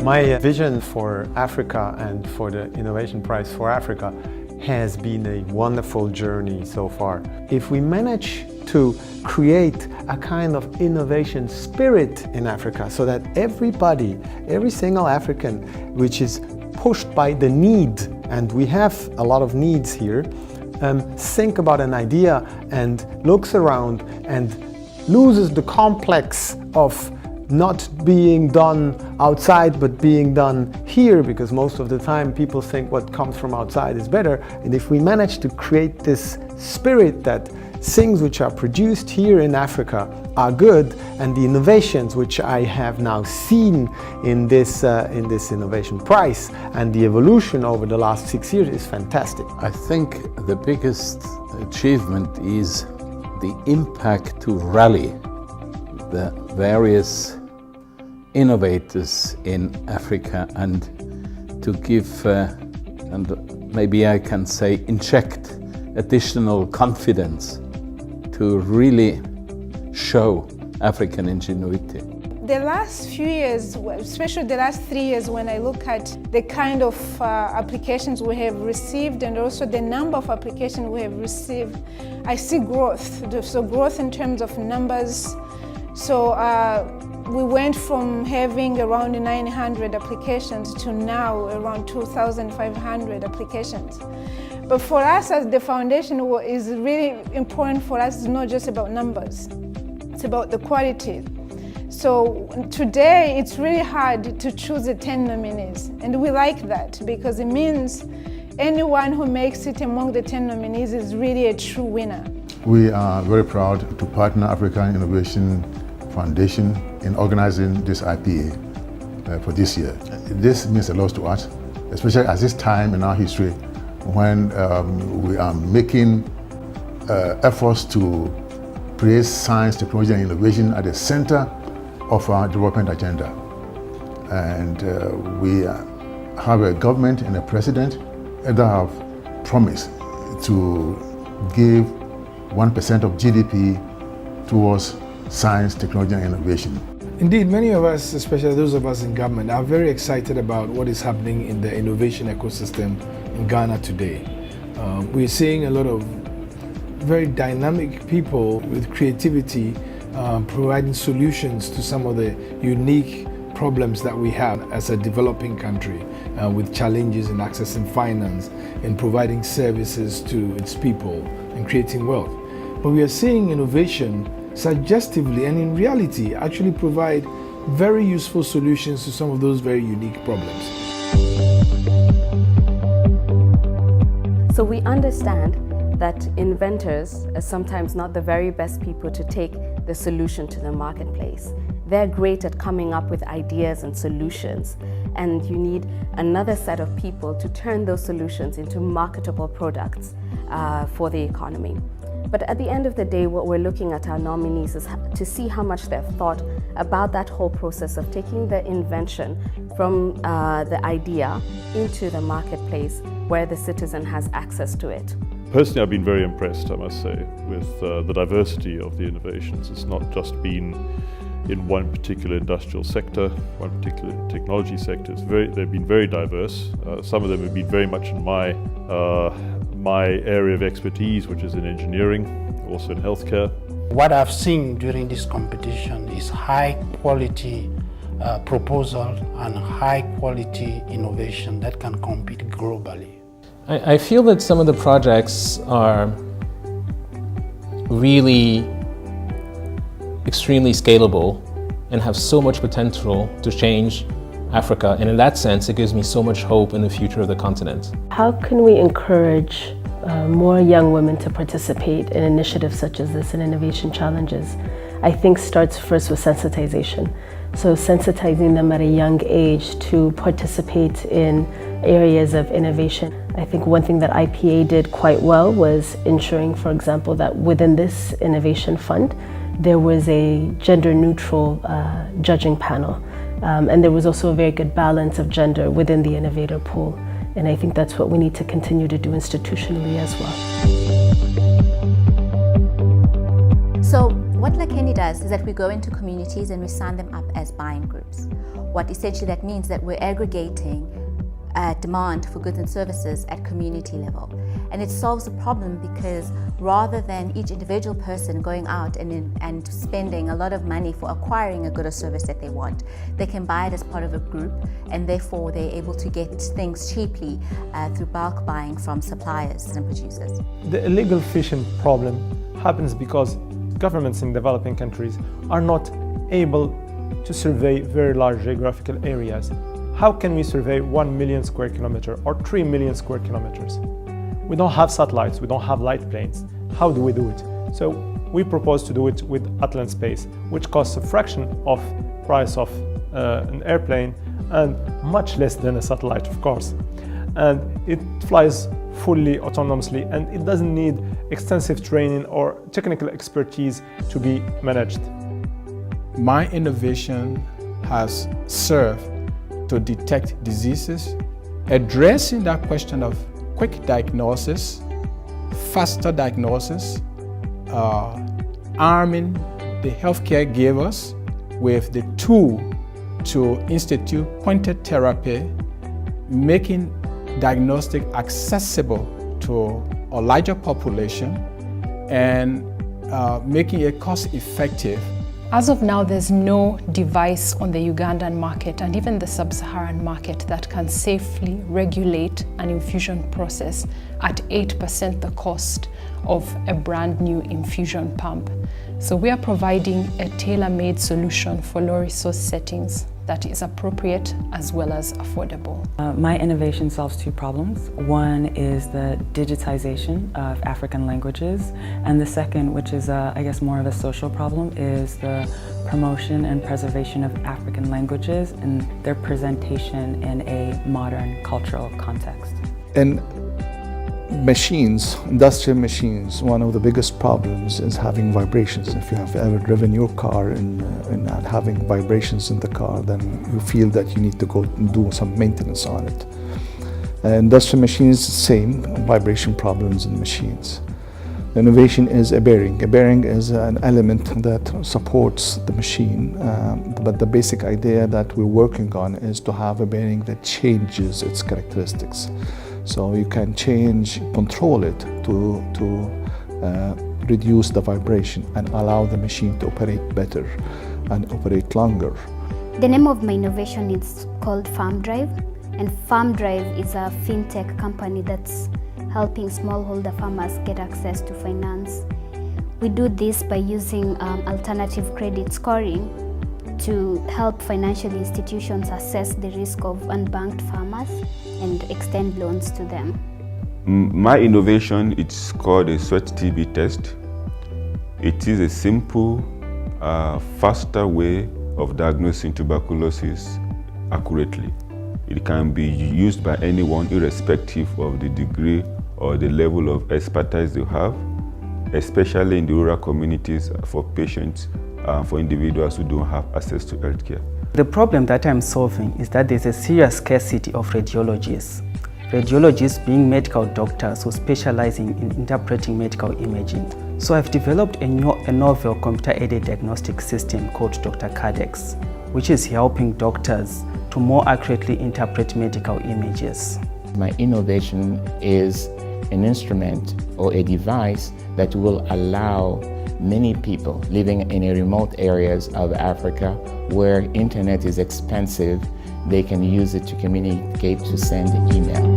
My vision for Africa and for the Innovation Prize for Africa has been a wonderful journey so far. If we manage to create a kind of innovation spirit in Africa so that everybody, every single African, which is pushed by the need, and we have a lot of needs here, think about an idea and looks around and loses the complex of not being done outside but being done here, because most of the time people think what comes from outside is better. And if we manage to create this spirit that things which are produced here in Africa are good, and the innovations which I have now seen in this innovation prize and the evolution over the last 6 years is fantastic. I think the biggest achievement is the impact to rally the various innovators in Africa and to give, and maybe I can say inject additional confidence to really show African ingenuity. The last few years, especially the last 3 years, when I look at the kind of applications we have received and also the number of applications we have received, I see growth. So growth in terms of numbers. So we went from having around 900 applications to now around 2,500 applications. But for us as the foundation, what is really important for us is not just about numbers, it's about the quality. So today it's really hard to choose the 10 nominees, and we like that because it means anyone who makes it among the 10 nominees is really a true winner. We are very proud to partner African Innovation Foundation in organizing this IPA for this year. This means a lot to us, especially at this time in our history when we are making efforts to place science, technology and innovation at the center of our development agenda. And we have a government and a president that have promised to give 1% of GDP towards science, technology and innovation. Indeed, many of us, especially those of us in government, are very excited about what is happening in the innovation ecosystem in Ghana today. We're seeing a lot of very dynamic people with creativity providing solutions to some of the unique problems that we have as a developing country, with challenges in accessing finance and providing services to its people and creating wealth. But we are seeing innovation suggestively and in reality actually provide very useful solutions to some of those very unique problems. So we understand that inventors are sometimes not the very best people to take the solution to the marketplace. They're great at coming up with ideas and solutions, and you need another set of people to turn those solutions into marketable products for the economy. But at the end of the day, what we're looking at our nominees is to see how much they've thought about that whole process of taking the invention from the idea into the marketplace where the citizen has access to it. Personally, I've been very impressed, I must say, with the diversity of the innovations. It's not just been in one particular industrial sector, one particular technology sector. They've been very diverse. Some of them have been very much in my area of expertise, which is in engineering, also in healthcare. What I've seen during this competition is high quality proposal and high quality innovation that can compete globally. I feel that some of the projects are really extremely scalable and have so much potential to change Africa, and in that sense it gives me so much hope in the future of the continent. How can we encourage more young women to participate in initiatives such as this and innovation challenges? I think starts first with sensitization. So sensitizing them at a young age to participate in areas of innovation. I think one thing that IPA did quite well was ensuring, for example, that within this innovation fund, there was a gender-neutral judging panel. And there was also a very good balance of gender within the innovator pool. And I think that's what we need to continue to do institutionally as well. So what Lakeni does is that we go into communities and we sign them up as buying groups. What essentially that means that we're aggregating demand for goods and services at community level. And it solves the problem because rather than each individual person going out and spending a lot of money for acquiring a good or service that they want, they can buy it as part of a group, and therefore they're able to get things cheaply through bulk buying from suppliers and producers. The illegal fishing problem happens because governments in developing countries are not able to survey very large geographical areas. How can we survey 1 million square kilometers or 3 million square kilometers? We don't have satellites, we don't have light planes. How do we do it? So we propose to do it with Atlant Space, which costs a fraction of price of an airplane and much less than a satellite, of course. And it flies fully autonomously, and it doesn't need extensive training or technical expertise to be managed. My innovation has served to detect diseases, addressing that question of quick diagnosis, faster diagnosis, arming the healthcare givers with the tool to institute pointed therapy, making diagnostic accessible to a larger population, and making it cost-effective. As of now, there's no device on the Ugandan market and even the sub-Saharan market that can safely regulate an infusion process at 8% the cost of a brand new infusion pump. So we are providing a tailor-made solution for low-resource settings that is appropriate as well as affordable. My innovation solves two problems. One is the digitization of African languages, and the second, which is I guess more of a social problem, is the promotion and preservation of African languages and their presentation in a modern cultural context. In machines, industrial machines, one of the biggest problems is having vibrations. If you have ever driven your car and having vibrations in the car, then you feel that you need to go and do some maintenance on it. Industrial machines, same vibration problems in machines. Innovation is a bearing. A bearing is an element that supports the machine, but the basic idea that we're working on is to have a bearing that changes its characteristics. So you can control it to reduce the vibration and allow the machine to operate better and operate longer. The name of my innovation is called Farm Drive, and Farm Drive is a fintech company that's helping smallholder farmers get access to finance. We do this by using alternative credit scoring to help financial institutions assess the risk of unbanked farmers and extend loans to them. My innovation is called a sweat TB test. It is a simple, faster way of diagnosing tuberculosis accurately. It can be used by anyone irrespective of the degree or the level of expertise they have, especially in the rural communities for patients, for individuals who don't have access to healthcare. The problem that I'm solving is that there's a serious scarcity of radiologists. Radiologists being medical doctors who specialize in interpreting medical imaging. So I've developed a novel computer-aided diagnostic system called Dr. Cardex, which is helping doctors to more accurately interpret medical images. My innovation is an instrument or a device that will allow many people living in remote areas of Africa where internet is expensive, they can use it to communicate, to send email.